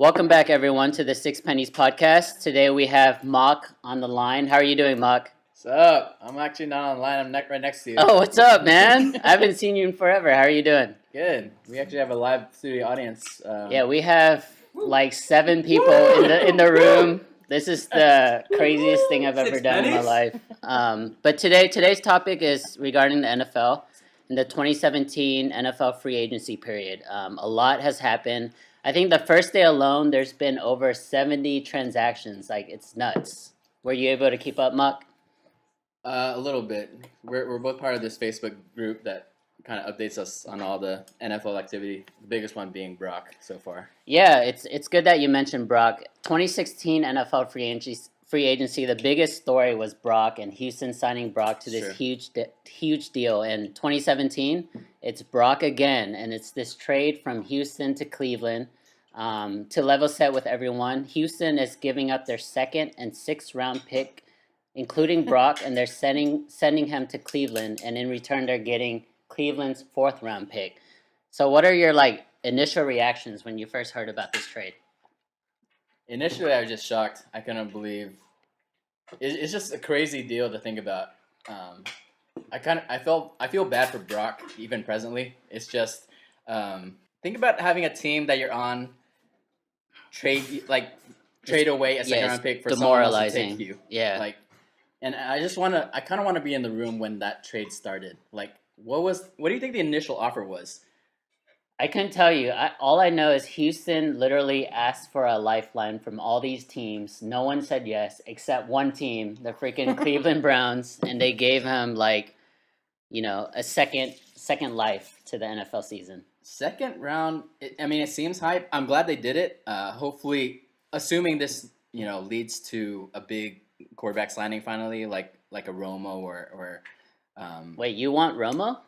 Welcome back, everyone, to the Six Pennies podcast. Today we have Mok on the line. How are you doing, Mok? What's up? I'm actually not online. I'm right next to you. Oh, what's up, man? I haven't seen you in forever. How are you doing? Good. We actually have a live studio audience. Yeah, we have like 7 people in the room. This is the craziest thing I've ever done in my life. But today's topic is regarding the NFL in the 2017 NFL free agency period. A lot has happened. I think the first day alone, there's been over 70 transactions. Like, it's nuts. Were you able to keep up, Mok? A little bit. We're both part of this Facebook group that kind of updates us on all the NFL activity. The biggest one being Brock so far. Yeah, it's good that you mentioned Brock. 2016 NFL free agency. The biggest story was Brock and Houston signing Brock to this huge deal. In 2017, it's Brock again, and it's this trade from Houston to Cleveland. To level set with everyone, Houston is giving up their 2nd and 6th round pick, including Brock, and they're sending him to Cleveland, and in return they're getting Cleveland's 4th round pick. So what are your initial reactions when you first heard about this trade? Initially, I was just shocked. I couldn't believe. It's just a crazy deal to think about. I feel bad for Brock even presently. It's just think about having a team that you're on trade away a 2nd round pick for someone else to take you. Yeah. And I kind of want to be in the room when that trade started. What do you think the initial offer was? I couldn't tell you. All I know is Houston literally asked for a lifeline from all these teams. No one said yes except one team, the freaking Cleveland Browns, and they gave him a second life to the NFL season. 2nd round. It seems hype. I'm glad they did it. Hopefully, assuming this leads to a big quarterback signing finally, like a Romo or. Wait, you want Romo?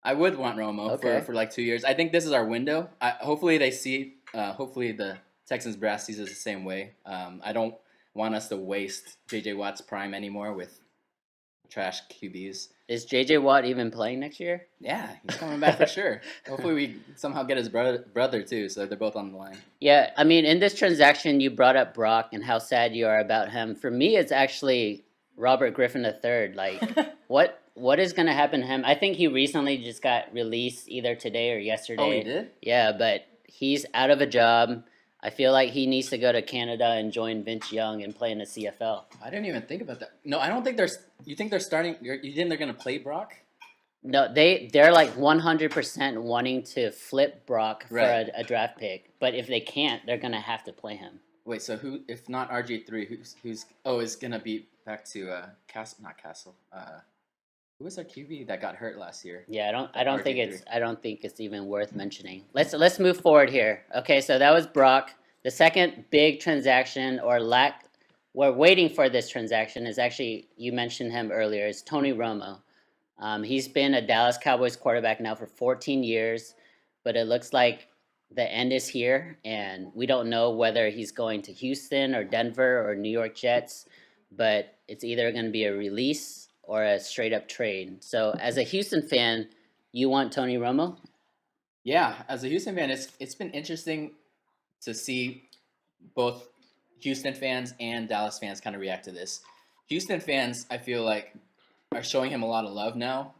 I would want Romo for 2 years. I think this is our window. Hopefully they see. Hopefully the Texans brass sees it the same way. I don't want us to waste J.J. Watt's prime anymore with trash QBs. Is J.J. Watt even playing next year? Yeah, he's coming back for sure. Hopefully we somehow get his brother too, so they're both on the line. Yeah, in this transaction, you brought up Brock and how sad you are about him. For me, it's actually Robert Griffin III. What is going to happen to him? I think he recently just got released either today or yesterday. Oh, he did? Yeah, but he's out of a job. I feel like he needs to go to Canada and join Vince Young and play in the CFL. I didn't even think about that. No, I don't think there's. You think they're starting? You think they're going to play Brock? No, they're 100% wanting to flip Brock for a draft pick. But if they can't, they're going to have to play him. Wait, so who? If not RG3, who's? Oh, is going to be back to Castle? Not Castle. Who was our QB that got hurt last year? Yeah, I don't think it's even worth mentioning. Let's move forward here. Okay, so that was Brock. The second big transaction we're waiting for this transaction is actually, you mentioned him earlier, is Tony Romo. He's been a Dallas Cowboys quarterback now for 14 years, but it looks like the end is here, and we don't know whether he's going to Houston or Denver or New York Jets, but it's either going to be a release or a straight-up trade. So, as a Houston fan, you want Tony Romo? Yeah, as a Houston fan, it's been interesting to see both Houston fans and Dallas fans kind of react to this. Houston fans, I feel like, are showing him a lot of love now.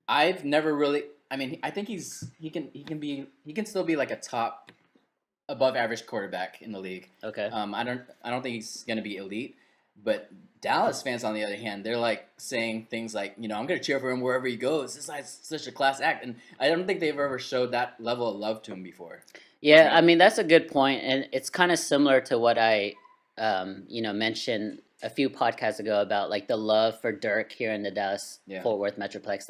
I've never really. I think he can still be like a top, above average quarterback in the league. Okay. I don't think he's gonna be elite. But Dallas fans, on the other hand, they're saying things like, I'm going to cheer for him wherever he goes. This guy's such a class act. And I don't think they've ever showed that level of love to him before. Yeah, that's a good point. And it's kind of similar to what I, mentioned a few podcasts ago about the love for Dirk here in the Dallas-Fort Worth Metroplex.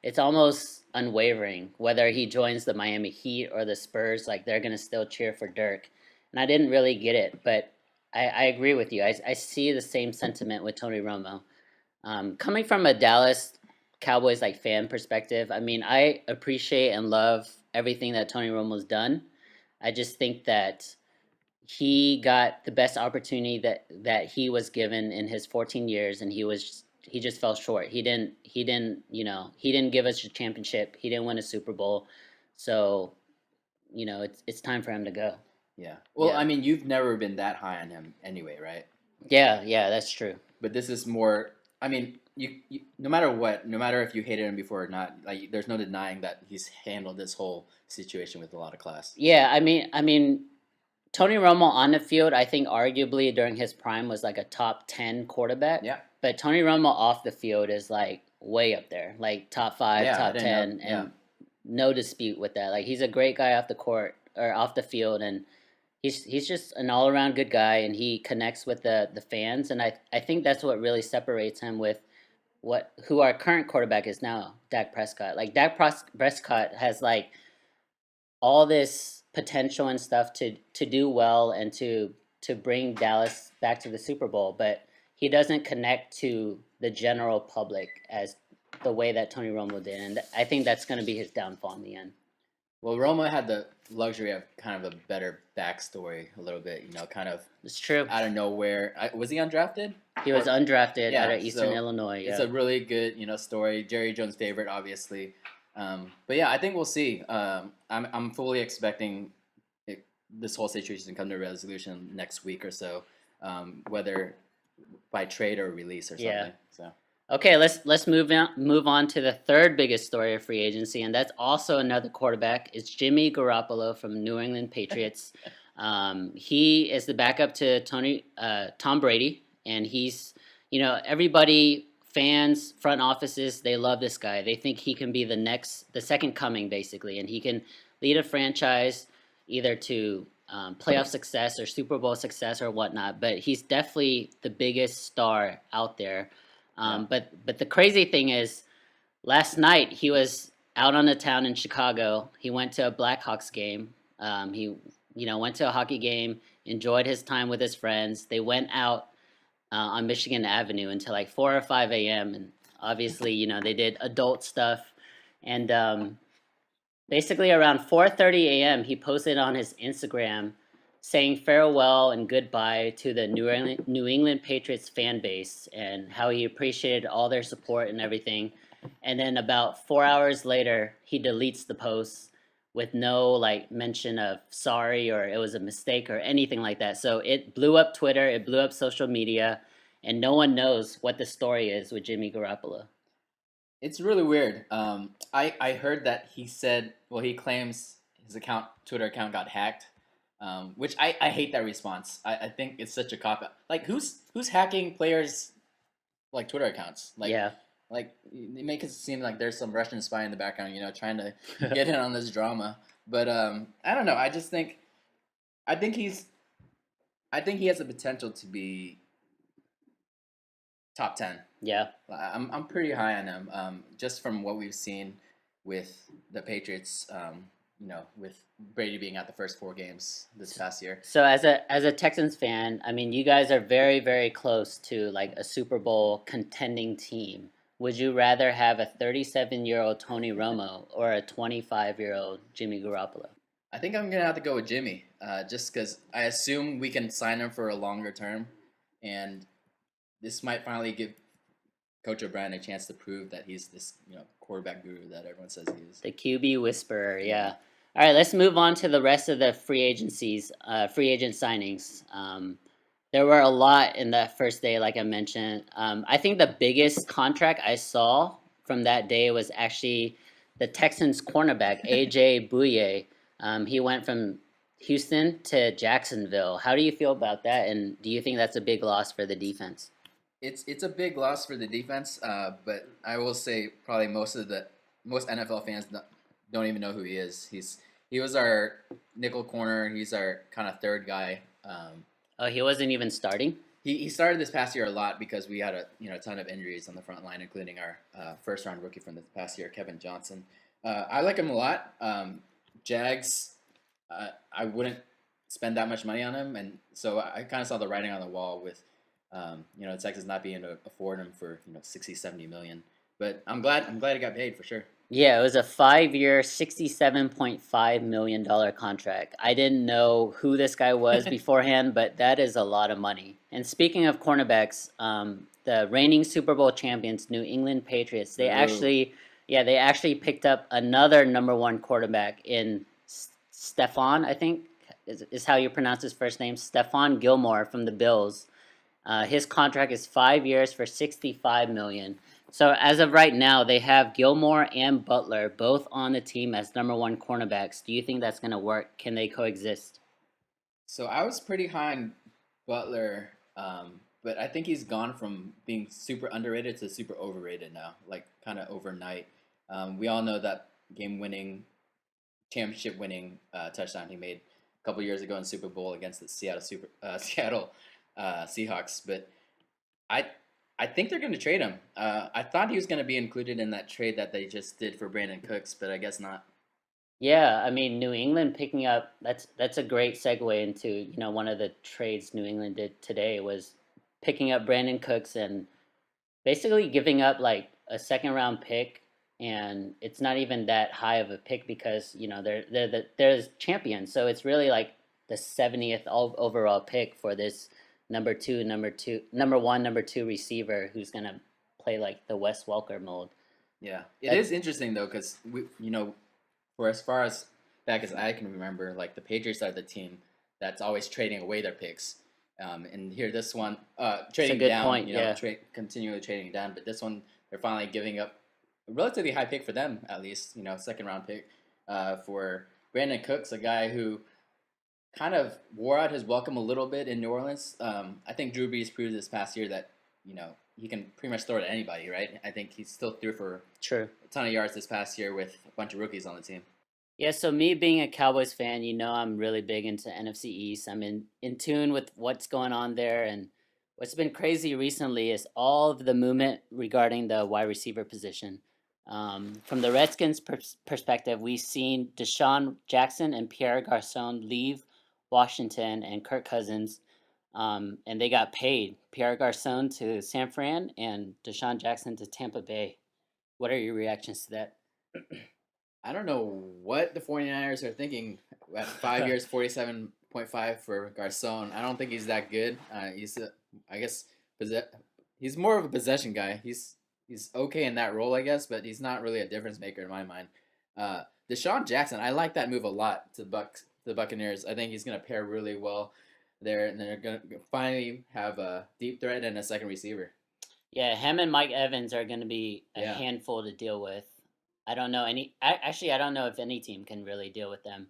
It's almost unwavering. Whether he joins the Miami Heat or the Spurs, they're going to still cheer for Dirk. And I didn't really get it, but I agree with you. I see the same sentiment with Tony Romo. Coming from a Dallas Cowboys fan perspective, I appreciate and love everything that Tony Romo's done. I just think that he got the best opportunity that he was given in his 14 years, and he just fell short. He didn't give us a championship. He didn't win a Super Bowl. So it's time for him to go. Yeah. Well, I mean, you've never been that high on him anyway, right? Yeah, that's true. But this is more. I mean, you no matter what, no matter if you hated him before or not, like there's no denying that he's handled this whole situation with a lot of class. Yeah, I mean, Tony Romo on the field, I think arguably during his prime was like a top 10 quarterback. Yeah. But Tony Romo off the field is like way up there, like top 5, top 10, and no dispute with that. Like he's a great guy off the court or off the field, and he's just an all around good guy, and he connects with the fans, and I think that's what really separates him with who our current quarterback is now, Dak Prescott. Like Prescott has like all this potential and stuff to do well and to bring Dallas back to the Super Bowl, but he doesn't connect to the general public as the way that Tony Romo did, and I think that's going to be his downfall in the end. Well, Romo had the luxury of kind of a better backstory a little bit, kind of. It's true. Out of nowhere. Was he undrafted? He was undrafted out of Eastern Illinois. It's a really good, story. Jerry Jones' favorite, obviously. But yeah, I think we'll see. I'm fully expecting this whole situation to come to a resolution next week or so, whether by trade or release or something. Yeah. So. Okay, let's move on to the third biggest story of free agency, and that's also another quarterback. It's Jimmy Garoppolo from New England Patriots. He is the backup to Tom Brady, and he's, everybody, fans, front offices, they love this guy. They think he can be the second coming, basically, and he can lead a franchise either to playoff success or Super Bowl success or whatnot. But he's definitely the biggest star out there. But the crazy thing is, last night he was out on the town in Chicago. He went to a Blackhawks game. He went to a hockey game, enjoyed his time with his friends. They went out on Michigan Avenue until like 4 or 5 a.m. And obviously, they did adult stuff. And basically around 4:30 a.m., he posted on his Instagram saying farewell and goodbye to the New England Patriots fan base and how he appreciated all their support and everything. And then about 4 hours later, he deletes the post with no mention of sorry or it was a mistake or anything like that. So it blew up Twitter, it blew up social media, and no one knows what the story is with Jimmy Garoppolo. It's really weird. I heard that he said, he claims his Twitter account got hacked. Which I hate that response. I think it's such a cop-out. Like, who's hacking players' Twitter accounts? They make it seem like there's some Russian spy in the background, trying to get in on this drama. But I don't know. I think he has the potential to be top 10. Yeah, I'm pretty high on him. Just from what we've seen with the Patriots. With Brady being at the first 4 games this past year. So as a Texans fan, I mean, you guys are very, very close to a Super Bowl contending team. Would you rather have a 37-year-old Tony Romo or a 25-year-old Jimmy Garoppolo? I think I'm gonna have to go with Jimmy, just because I assume we can sign him for a longer term, and this might finally give Coach O'Brien a chance to prove that he's this quarterback guru that everyone says he is. The QB whisperer, yeah. All right, let's move on to the rest of the free agent signings. There were a lot in that first day, like I mentioned. I think the biggest contract I saw from that day was actually the Texans cornerback, A.J. Bouye. He went from Houston to Jacksonville. How do you feel about that, and do you think that's a big loss for the defense? It's a big loss for the defense, but I will say probably most NFL fans don't even know who he is. He was our nickel corner. He's our kind of third guy. He wasn't even starting? He started this past year a lot because we had a ton of injuries on the front line, including our first round rookie from this past year, Kevin Johnson. I like him a lot. Jags, I wouldn't spend that much money on him, and so I kind of saw the writing on the wall with Texas not being able to afford him for 60-70 million. But I'm glad he got paid for sure. Yeah, it was a 5-year, $67.5 million contract. I didn't know who this guy was beforehand, but that is a lot of money. And speaking of cornerbacks, the reigning Super Bowl champions, New England Patriots, they actually picked up another number 1 quarterback in Stephon, I think is how you pronounce his first name, Stephon Gilmore from the Bills. His contract is 5 years for $65 million. So as of right now, they have Gilmore and Butler both on the team as number one cornerbacks. Do you think that's going to work? Can they coexist? So I was pretty high on Butler, but I think he's gone from being super underrated to super overrated now, like kind of overnight. We all know that championship-winning touchdown he made a couple years ago in Super Bowl against the Seattle Seahawks. But I I think they're going to trade him. I thought he was going to be included in that trade that they just did for Brandin Cooks, but I guess not. Yeah, I mean New England picking up that's a great segue into, one of the trades New England did today was picking up Brandon Cooks and basically giving up like a second round pick, and it's not even that high of a pick because, they're the champions. So it's really like the 70th overall pick for this number one, number two receiver who's going to play like the Wes Welker mold. Yeah, it is interesting though because for as far as back as I can remember, like the Patriots are the team that's always trading away their picks. And here, this one, trading down, point, continually trading down. But this one, they're finally giving up a relatively high pick for them, at least, second round pick for Brandin Cooks, a guy who kind of wore out his welcome a little bit in New Orleans. I think Drew Brees proved this past year that, he can pretty much throw it to anybody, right? I think he still threw for a ton of yards this past year with a bunch of rookies on the team. Yeah, so me being a Cowboys fan, I'm really big into NFC East. I'm in tune with what's going on there, and what's been crazy recently is all of the movement regarding the wide receiver position. From the Redskins' perspective, we've seen DeSean Jackson and Pierre Garcon leave Washington and Kirk Cousins, and they got paid. Pierre Garcon to San Fran and DeSean Jackson to Tampa Bay. What are your reactions to that? I don't know what the 49ers are thinking at 5 years, 47.5 for Garcon. I don't think he's that good. I guess he's more of a possession guy. He's okay in that role, I guess, but he's not really a difference maker in my mind. DeSean Jackson, I like that move a lot to the Buccaneers. I think he's going to pair really well there, and they're going to finally have a deep threat and a second receiver. Yeah, him and Mike Evans are going to be a handful to deal with. I don't know I don't know if any team can really deal with them.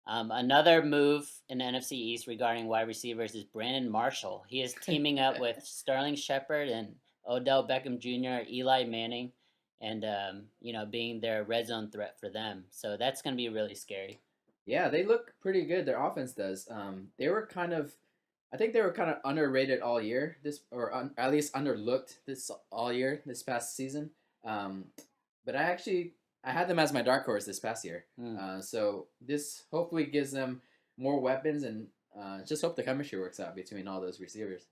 Another move in the NFC East regarding wide receivers is Brandon Marshall. He is teaming up with Sterling Shepard and Odell Beckham Jr., Eli Manning, and being their red zone threat for them. So that's going to be really scary. Yeah, they look pretty good. Their offense does. I think they were kind of underrated all year. At least underlooked all year this past season. But I had them as my dark horse this past year. So this hopefully gives them more weapons, and just hope the chemistry works out between all those receivers.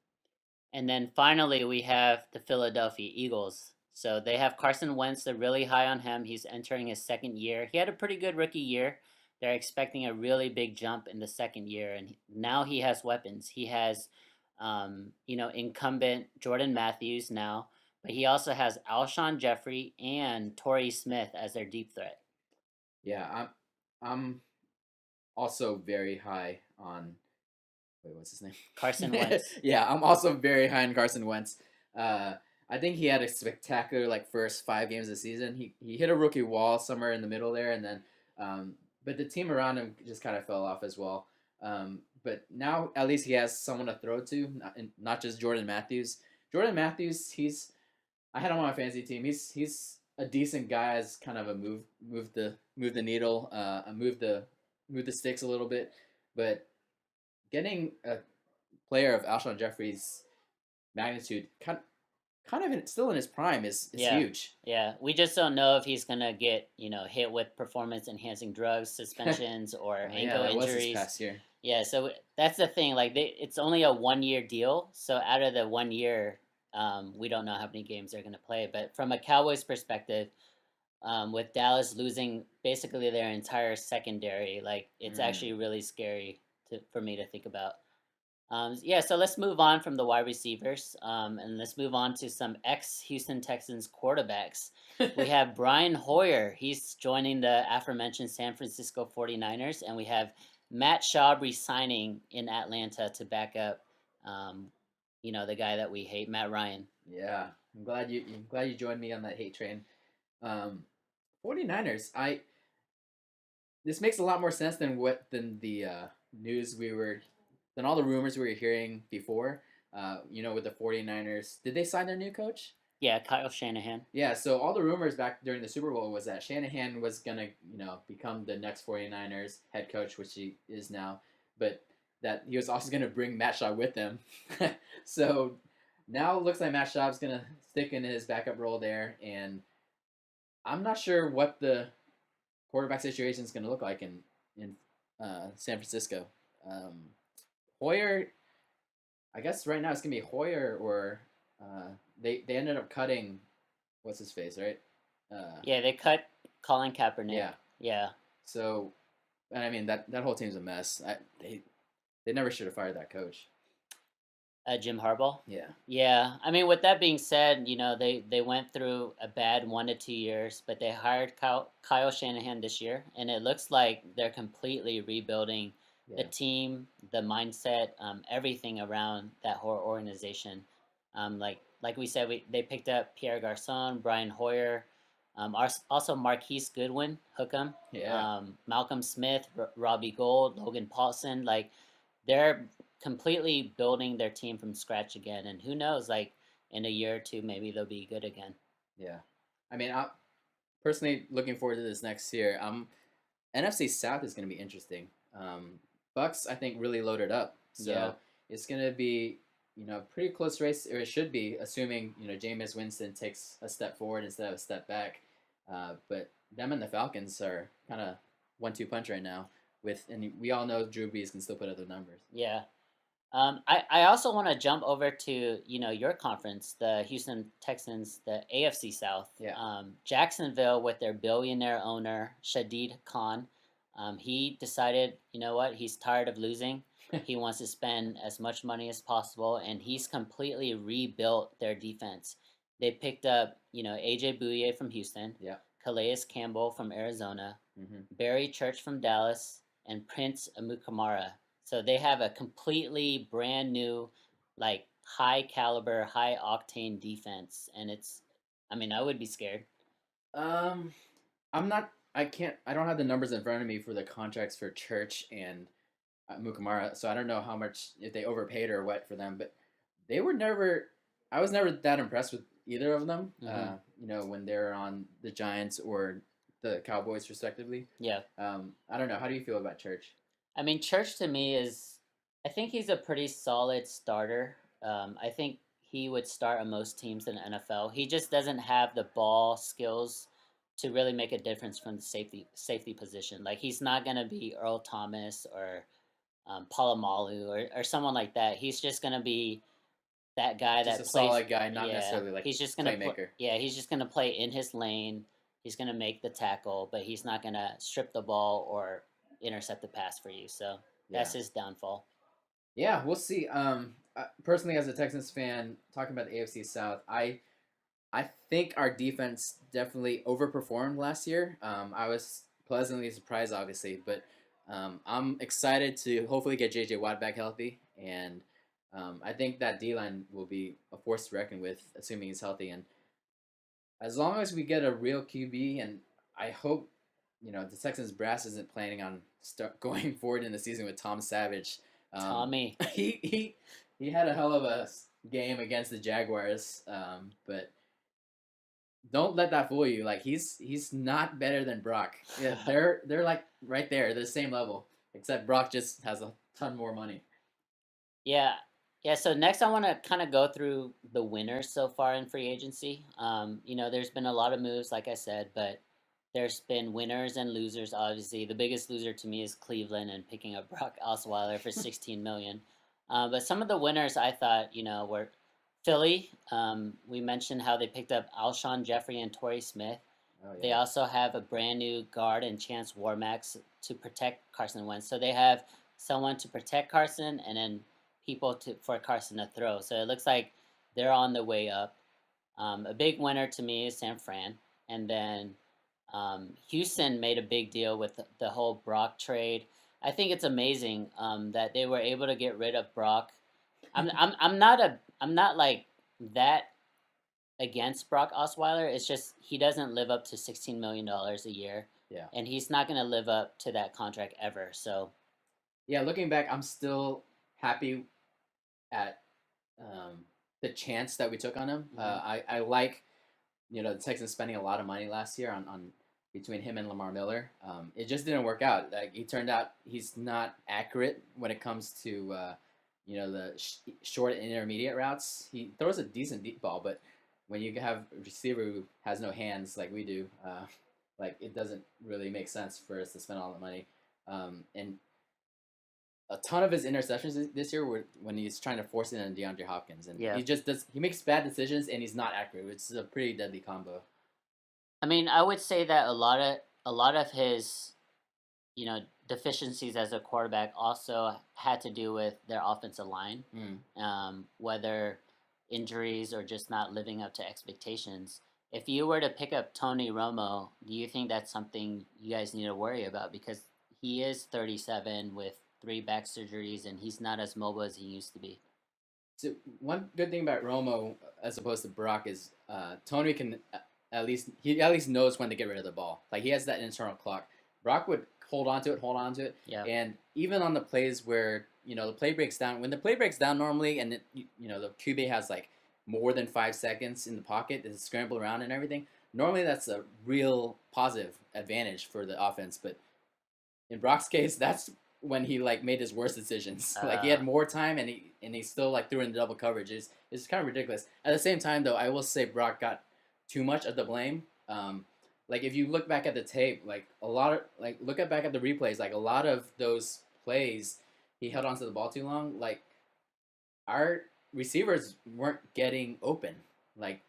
And then finally, we have the Philadelphia Eagles. So they have Carson Wentz. They're really high on him. He's entering his second year. He had a pretty good rookie year. They're expecting a really big jump in the second year, and now he has weapons. He has, incumbent Jordan Matthews now. But he also has Alshon Jeffrey and Torrey Smith as their deep threat. Yeah, I'm also very high on. Wait, what's his name? Carson Wentz. Yeah, I'm also very high on Carson Wentz. I think he had a spectacular first 5 games of the season. He hit a rookie wall somewhere in the middle there, and then but the team around him just kind of fell off as well. But now at least he has someone to throw to, not just Jordan Matthews. Jordan Matthews, I had him on my fantasy team. He's a decent guy as kind of a move the needle, move the sticks a little bit, but getting a player of Alshon Jeffrey's magnitude, kind of still in his prime, is huge. Yeah, we just don't know if he's gonna get hit with performance enhancing drugs, suspensions, or ankle injuries. Was this past year. Yeah, so that's the thing. It's only a 1-year deal, so out of the 1 year. We don't know how many games they're going to play, but from a Cowboys perspective, with Dallas losing basically their entire secondary, it's actually really scary for me to think about. Yeah, so let's move on from the wide receivers, and let's move on to some ex-Houston Texans quarterbacks. We have Brian Hoyer. He's joining the aforementioned San Francisco 49ers, and we have Matt Schaub resigning in Atlanta to back up, um, the guy that we hate, Matt Ryan. Yeah, I'm glad you joined me on that hate train. Um, 49ers. I This makes a lot more sense than the news than all the rumors we were hearing before. With the 49ers, did they sign their new coach? Yeah, Kyle Shanahan. Yeah, so all the rumors back during the Super Bowl was that Shanahan was going to, become the next 49ers head coach, which he is now, but that he was also going to bring Matt Schaub with him. So now it looks like Matt Schaub's going to stick in his backup role there, and I'm not sure what the quarterback situation is going to look like in San Francisco. Hoyer, I guess right now it's going to be Hoyer or they ended up cutting what's his face, right? Yeah, they cut Colin Kaepernick. Yeah. Yeah. So, and I mean that whole team's a mess. They never should have fired that coach. Jim Harbaugh. Yeah. Yeah. I mean, with that being said, they went through a bad 1 to 2 years, but they hired Kyle Shanahan this year, and it looks like they're completely rebuilding the team, the mindset, everything around that whole organization. Like we said, they picked up Pierre Garcon, Brian Hoyer, also Marquise Goodwin, Hookem, Yeah. Malcolm Smith, Robbie Gould, Logan Paulson. Like, they're completely building their team from scratch again, and who knows, like in a year or two, maybe they'll be good again. Yeah. I mean, I'm personally looking forward to this next year. NFC South is going to be interesting. Bucks, I think, really loaded up, so it's going to be pretty close race, or it should be, assuming Jameis Winston takes a step forward instead of a step back. But them and the Falcons are kind of 1-2 punch right now. And we all know Drew Brees can still put up the numbers. Yeah. I also want to jump over to your conference, the Houston Texans, the AFC South. Yeah. Jacksonville, with their billionaire owner Shadid Khan, he decided, what, he's tired of losing. He wants to spend as much money as possible, and he's completely rebuilt their defense. They picked up, AJ Bouye from Houston, Yeah. Calais Campbell from Arizona, Mm-hmm. Barry Church from Dallas, and Prince Amukamara. So they have a completely brand new, like, high caliber, high octane defense, and I would be scared. I'm not. I can't. I don't have the numbers in front of me for the contracts for Church and Mukamara, so I don't know how much, if they overpaid or what for them. But they were never. I was never that impressed with either of them. Mm-hmm. When they're on the Giants or the Cowboys, respectively. Yeah. I don't know. How do you feel about Church? I mean, Church to me I think he's a pretty solid starter. I think he would start on most teams in the NFL. He just doesn't have the ball skills to really make a difference from the safety position. Like, he's not gonna be Earl Thomas or Palomalu or someone like that. He's just gonna be that guy just that a plays, solid guy, not necessarily like he's just gonna playmaker. he's just gonna play in his lane. He's gonna make the tackle, but he's not gonna strip the ball or intercept the pass for you. So that's his downfall. Yeah, we'll see. Personally, as a Texans fan, talking about the AFC South, I think our defense definitely overperformed last year. I was pleasantly surprised, obviously, but I'm excited to hopefully get J.J. Watt back healthy, and I think that D-line will be a force to reckon with, assuming he's healthy. And as long as we get a real QB, and I hope the Texans brass isn't planning on going forward in the season with Tom Savage. Tommy, he had a hell of a game against the Jaguars, but don't let that fool you. Like, he's not better than Brock. Yeah, they're like right there, they're the same level, except Brock just has a ton more money. Yeah. So next, I want to kind of go through the winners so far in free agency. There's been a lot of moves, like I said, but there's been winners and losers. Obviously, the biggest loser to me is Cleveland and picking up Brock Osweiler for $16 million. But some of the winners I thought, were Philly. We mentioned how they picked up Alshon Jeffrey and Torrey Smith. Oh, yeah. They also have a brand new guard and Chance Warmax to protect Carson Wentz. So they have someone to protect Carson and then people for Carson to throw. So it looks like they're on the way up. A big winner to me is San Fran, and then Houston made a big deal with the whole Brock trade. I think it's amazing that they were able to get rid of Brock. I'm not like that against Brock Osweiler. It's just he doesn't live up to $16 million a year. Yeah. And he's not going to live up to that contract ever. So. Yeah, looking back, I'm still happy at the chance that we took on him. Mm-hmm. I like, the Texans spending a lot of money last year on between him and Lamar Miller. It just didn't work out. Like he turned out he's not accurate when it comes to the short and intermediate routes. He throws a decent deep ball, but when you have a receiver who has no hands like we do, like it doesn't really make sense for us to spend all the money. And a ton of his interceptions this year were when he's trying to force it on DeAndre Hopkins, and he makes bad decisions and he's not accurate, which is a pretty deadly combo. I mean, I would say that a lot of his, deficiencies as a quarterback also had to do with their offensive line, whether injuries or just not living up to expectations. If you were to pick up Tony Romo, do you think that's something you guys need to worry about? Because he is 37 with 3 back surgeries, and he's not as mobile as he used to be. So one good thing about Romo, as opposed to Brock, is Tony can at least knows when to get rid of the ball. Like he has that internal clock. Brock would hold on to it, yeah. And even on the plays where the play breaks down, when the play breaks down normally, and the QB has like more than 5 seconds in the pocket to scramble around and everything. Normally, that's a real positive advantage for the offense, but in Brock's case, that's when he like made his worst decisions. Like he had more time and he still like threw in double coverage. It's kind of ridiculous. At the same time, though, I will say Brock got too much of the blame. Like if you look back at the tape, like back at the replays, like a lot of those plays, he held onto the ball too long. Like our receivers weren't getting open. Like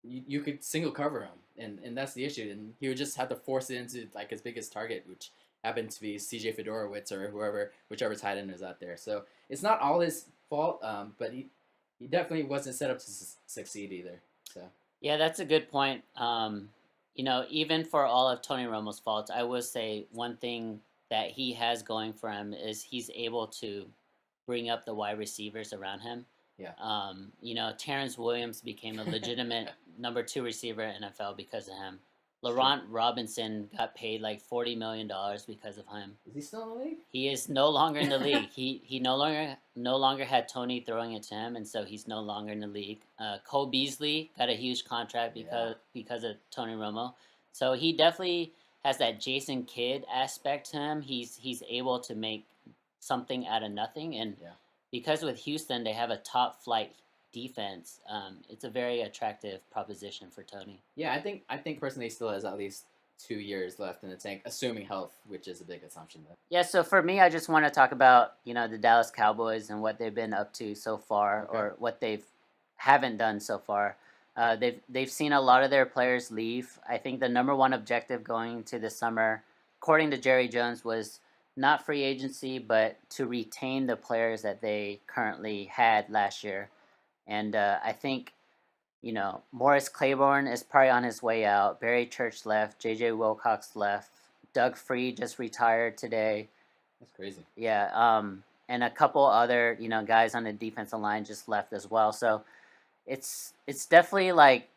you could single cover him, and that's the issue. And he would just have to force it into like his biggest target, which happened to be CJ Fedorowicz or whichever tight end is out there. So it's not all his fault, but he definitely wasn't set up to succeed either. So yeah, that's a good point. Even for all of Tony Romo's faults, I will say one thing that he has going for him is he's able to bring up the wide receivers around him. Yeah. Terrence Williams became a legitimate number 2 receiver in NFL because of him. Laurent Robinson got paid like $40 million because of him. Is he still in the league? He is no longer in the league. He no longer had Tony throwing it to him, and so he's no longer in the league. Cole Beasley got a huge contract because of Tony Romo. So he definitely has that Jason Kidd aspect to him. He's able to make something out of nothing, and because with Houston they have a top flight defense, it's a very attractive proposition for Tony. Yeah, I think personally he still has at least 2 years left in the tank, assuming health, which is a big assumption though. Yeah, so for me, I just want to talk about the Dallas Cowboys and what they've been up to so far, or what they haven't done so far. They've seen a lot of their players leave. I think the number one objective going into the summer, according to Jerry Jones, was not free agency, but to retain the players that they currently had last year. And I think, Morris Claiborne is probably on his way out. Barry Church left. J.J. Wilcox left. Doug Freed just retired today. That's crazy. Yeah, and a couple other, guys on the defensive line just left as well. So it's definitely, like,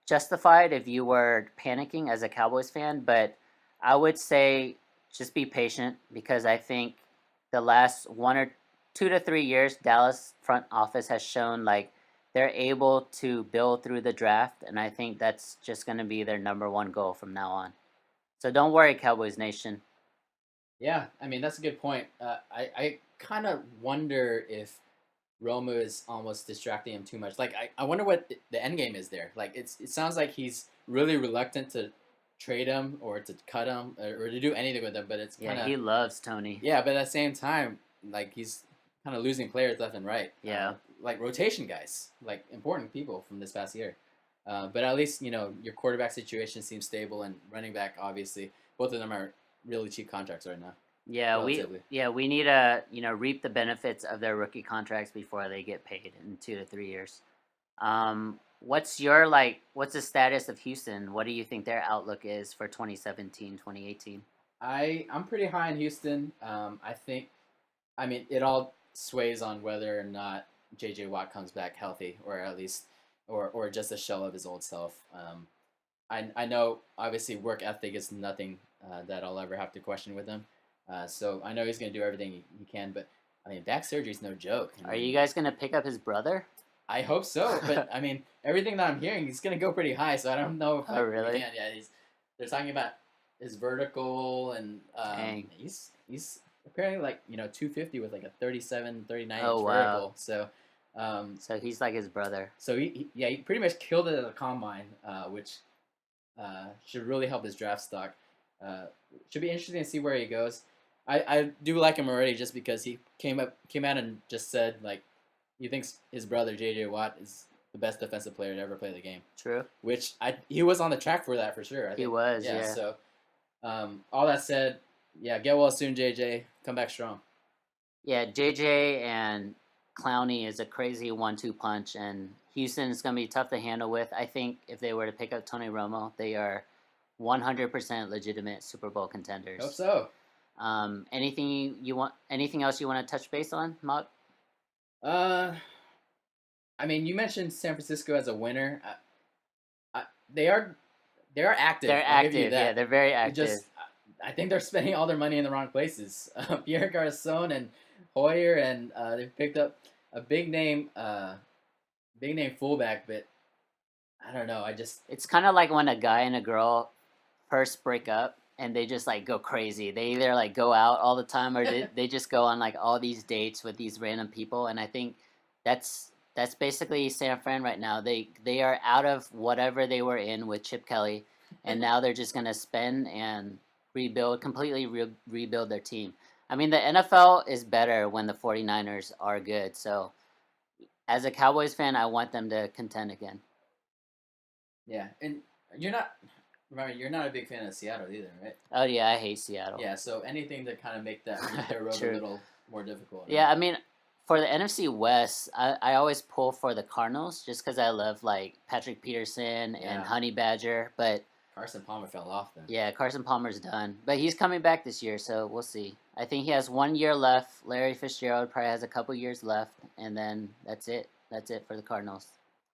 justified if you were panicking as a Cowboys fan. But I would say just be patient, because I think the last 2 to 3 years, Dallas front office has shown like they're able to build through the draft, and I think that's just going to be their number one goal from now on. So don't worry, Cowboys Nation. Yeah, I mean that's a good point. I kind of wonder if Romo is almost distracting him too much. Like I wonder what the end game is there. Like it sounds like he's really reluctant to trade him or to cut him or to do anything with him. But it's kind of he loves Tony. Yeah, but at the same time, like he's kind of losing players left and right. Yeah. Like rotation guys, like important people from this past year. But at least, your quarterback situation seems stable, and running back, obviously, both of them are really cheap contracts right now. Yeah, relatively. we need to reap the benefits of their rookie contracts before they get paid in 2 to 3 years. What's the status of Houston? What do you think their outlook is for 2017, 2018? I'm pretty high in Houston. I mean, it all sways on whether or not J.J. Watt comes back healthy, or at least, or just a shell of his old self. I know obviously work ethic is nothing that I'll ever have to question with him. So I know he's going to do everything he can, but I mean, back surgery is no joke. Are you guys going to pick up his brother? I hope so, but I mean, everything that I'm hearing, he's going to go pretty high, so I don't know if really? we can. Yeah, they're talking about his vertical, and he's apparently like 250 with like a 37, 39 inch vertical. So so he's like his brother. So he pretty much killed it at the combine, which should really help his draft stock. Should be interesting to see where he goes. I do like him already just because he came out and just said like he thinks his brother J.J. Watt is the best defensive player to ever play the game. True. Which he was on the track for that for sure. I think. He was. Yeah. So all that said, yeah, get well soon, JJ. Come back strong. Yeah, JJ and Clowney is a crazy 1-2 punch, and Houston is going to be tough to handle with. I think if they were to pick up Tony Romo, they are 100% legitimate Super Bowl contenders. Hope so. Anything else you want to touch base on, Mok? I mean, you mentioned San Francisco as a winner. They are active. They're active. Yeah, they're very active. I think they're spending all their money in the wrong places. Pierre Garcon and Hoyer, and they've picked up a big name fullback, but I don't know. It's kind of like when a guy and a girl first break up and they just like go crazy. They either like go out all the time or they just go on like all these dates with these random people, and I think that's basically San Fran right now. They are out of whatever they were in with Chip Kelly, and now they're just gonna spend and completely rebuild their team. I mean, the NFL is better when the 49ers are good. So, as a Cowboys fan, I want them to contend again. Yeah, and you're not a big fan of Seattle either, right? Oh yeah, I hate Seattle. Yeah, so anything to kind of make their road a little more difficult. Yeah, I mean, for the NFC West, I always pull for the Cardinals just because I love like Patrick Peterson and Honey Badger, but Carson Palmer fell off then. Yeah, Carson Palmer's done. But he's coming back this year, so we'll see. I think he has 1 year left. Larry Fitzgerald probably has a couple years left, and then that's it. That's it for the Cardinals.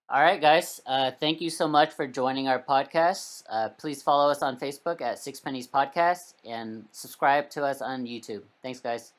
All right, guys. Thank you so much for joining our podcast. Please follow us on Facebook at Six Pennies Podcast and subscribe to us on YouTube. Thanks, guys.